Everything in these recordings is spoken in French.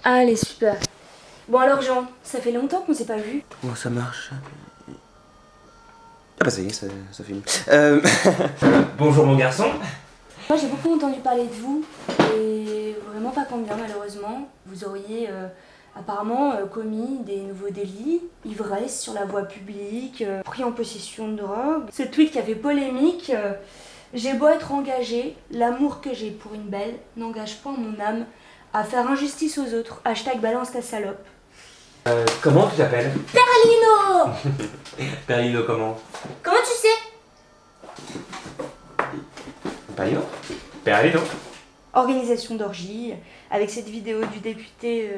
Allez, super. Bon alors Jean, ça fait longtemps qu'on s'est pas vu. Comment ça marche? Ah bah ça y est, ça filme. Bonjour mon garçon. Moi j'ai beaucoup entendu parler de vous, et vraiment pas combien malheureusement. Vous auriez apparemment commis des nouveaux délits, ivresse sur la voie publique, pris en possession de drogue. Ce tweet qui a fait polémique, j'ai beau être engagé, l'amour que j'ai pour une belle n'engage pas mon âme à faire injustice aux autres. Hashtag balance ta salope. Comment tu t'appelles? Perlino. Perlino comment? Comment tu sais? Perlino? Perlino. Organisation d'orgie, avec cette vidéo du député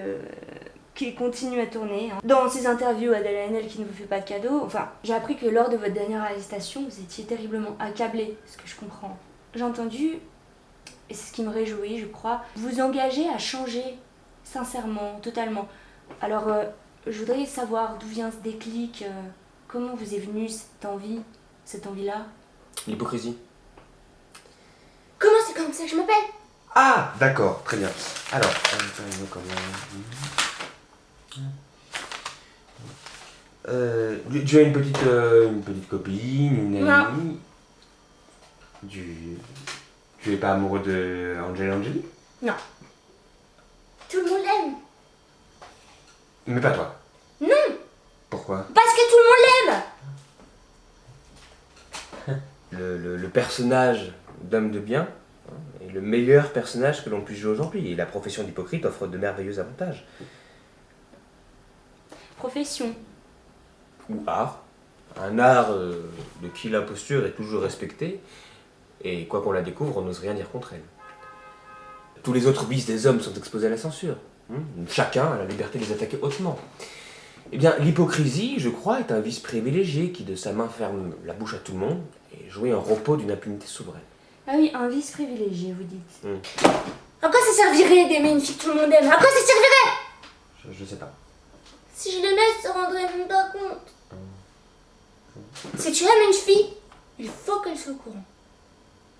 qui continue à tourner. Dans ses interviews, Adèle Haenel qui ne vous fait pas de cadeau. Enfin, j'ai appris que lors de votre dernière arrestation, vous étiez terriblement accablé, ce que je comprends. J'ai entendu, et c'est ce qui me réjouit, je crois, vous engager à changer, sincèrement, totalement. Alors, je voudrais savoir d'où vient ce déclic, comment vous est venue cette envie-là. L'hypocrisie. Comment c'est comme ça que je m'appelle? Ah, d'accord, très bien. Alors, Perlino comment? Tu as une petite copine, une amie. Tu es pas amoureux de Angela Angeli? Non. Tout le monde l'aime. Mais pas toi. Non. Pourquoi? Parce que tout le monde l'aime. Le personnage d'homme de bien est le meilleur personnage que l'on puisse jouer aujourd'hui. Et la profession d'hypocrite offre de merveilleux avantages. Profession. Ou art. Un art de qui l'imposture est toujours respectée. Et quoi qu'on la découvre, on n'ose rien dire contre elle. Tous les autres vices des hommes sont exposés à la censure. Chacun a la liberté de les attaquer hautement. Eh bien, l'hypocrisie, je crois, est un vice privilégié qui de sa main ferme la bouche à tout le monde et jouit un repos d'une impunité souveraine. Ah oui, un vice privilégié, vous dites. À quoi ça servirait d'aimer une fille que tout le monde aime? À quoi ça servirait? Je sais pas. Si je l'aimais, elle se rendrait même pas compte. Si tu aimes une fille, il faut qu'elle soit au courant.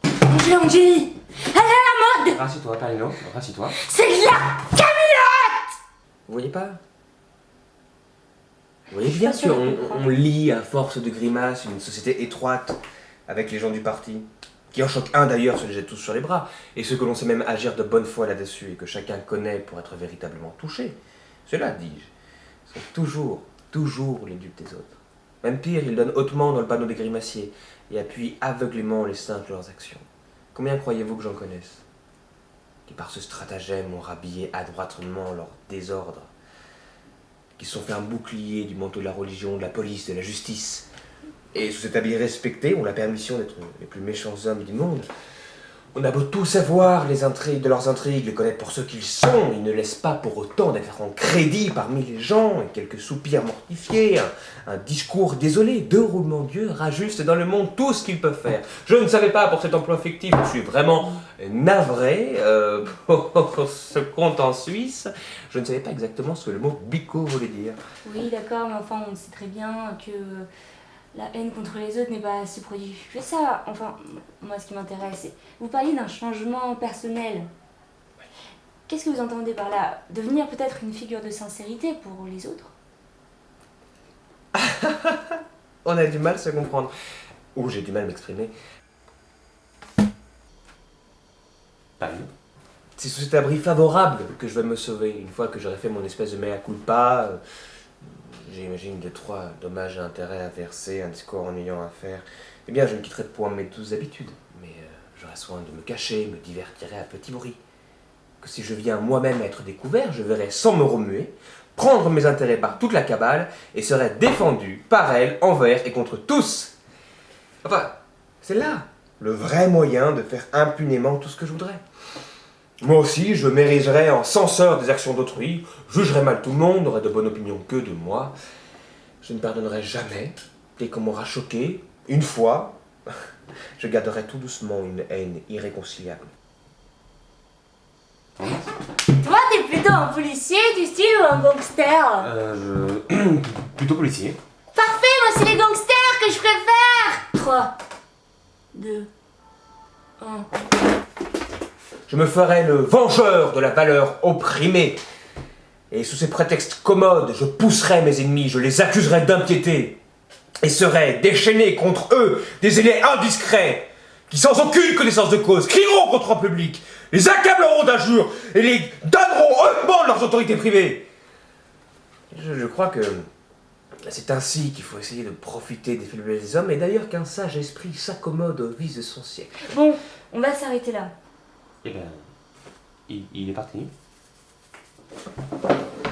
Angela Angeli, elle est à la mode. Rassis-toi, Perlino, rassis-toi. C'est de la camionnette. Vous voyez pas? Vous voyez bien qu'on lit à force de grimaces une société étroite avec les gens du parti, qui en choque un d'ailleurs se les jette tous sur les bras, et ceux que l'on sait même agir de bonne foi là-dessus et que chacun connaît pour être véritablement touché. Ceux-là, dis-je, sont toujours les dupes des autres. Même pire, ils donnent hautement dans le panneau des grimaciers et appuient aveuglément les simples de leurs actions. Combien croyez-vous que j'en connaisse, qui par ce stratagème ont rhabillé adroitement leur désordre, qui se sont fait un bouclier du manteau de la religion, de la police, de la justice, et sous cet habit respecté ont la permission d'être les plus méchants hommes du monde. On a beau tout savoir les intrigues de leurs intrigues, les connaître pour ceux qu'ils sont, ils ne laissent pas pour autant d'être en crédit parmi les gens, et quelques soupirs mortifiés, un discours désolé, deux roulements d'yeux rajustent dans le monde tout ce qu'ils peuvent faire. Je ne savais pas pour cet emploi fictif, je suis vraiment navré pour ce compte en Suisse. Je ne savais pas exactement ce que le mot bico voulait dire. Oui, d'accord, mais enfin, on sait très bien que la haine contre les autres n'est pas si prolifique que ça. Enfin, moi, ce qui m'intéresse, c'est... Vous parliez d'un changement personnel. Qu'est-ce que vous entendez par là? Devenir peut-être une figure de sincérité pour les autres? On a du mal à se comprendre. Ou j'ai du mal à m'exprimer. Pas mieux. C'est sous cet abri favorable que je vais me sauver. Une fois que j'aurai fait mon espèce de mea culpa, j'imagine 2-3 dommages et intérêts à verser, un discours ennuyant à faire, eh bien je ne quitterai point mes douces habitudes. Mais j'aurai soin de me cacher, me divertirai à petit bruit. Que si je viens moi-même à être découvert, je verrai sans me remuer, prendre mes intérêts par toute la cabale et serai défendu par elle, envers et contre tous. Enfin, c'est là le vrai moyen de faire impunément tout ce que je voudrais. Moi aussi, je m'érigerai en censeur des actions d'autrui, jugerai mal tout le monde, n'aurai de bonne opinion que de moi. Je ne pardonnerai jamais, dès qu'on m'aura choqué, une fois, je garderai tout doucement une haine irréconciliable. Toi, t'es plutôt un policier du style ou un gangster? Plutôt policier. Parfait, moi c'est les gangsters que je préfère. 3, 2, 1... Je me ferai le vengeur de la valeur opprimée. Et sous ces prétextes commodes, je pousserai mes ennemis, je les accuserai d'impiété, et serai déchaîné contre eux des aînés indiscrets, qui sans aucune connaissance de cause crieront contre en public, les accableront d'injures, et les donneront hautement de leurs autorités privées. Je crois que c'est ainsi qu'il faut essayer de profiter des faiblesses des hommes, et d'ailleurs qu'un sage esprit s'accommode aux vices de son siècle. Bon, on va s'arrêter là. Eh ben, il est parti.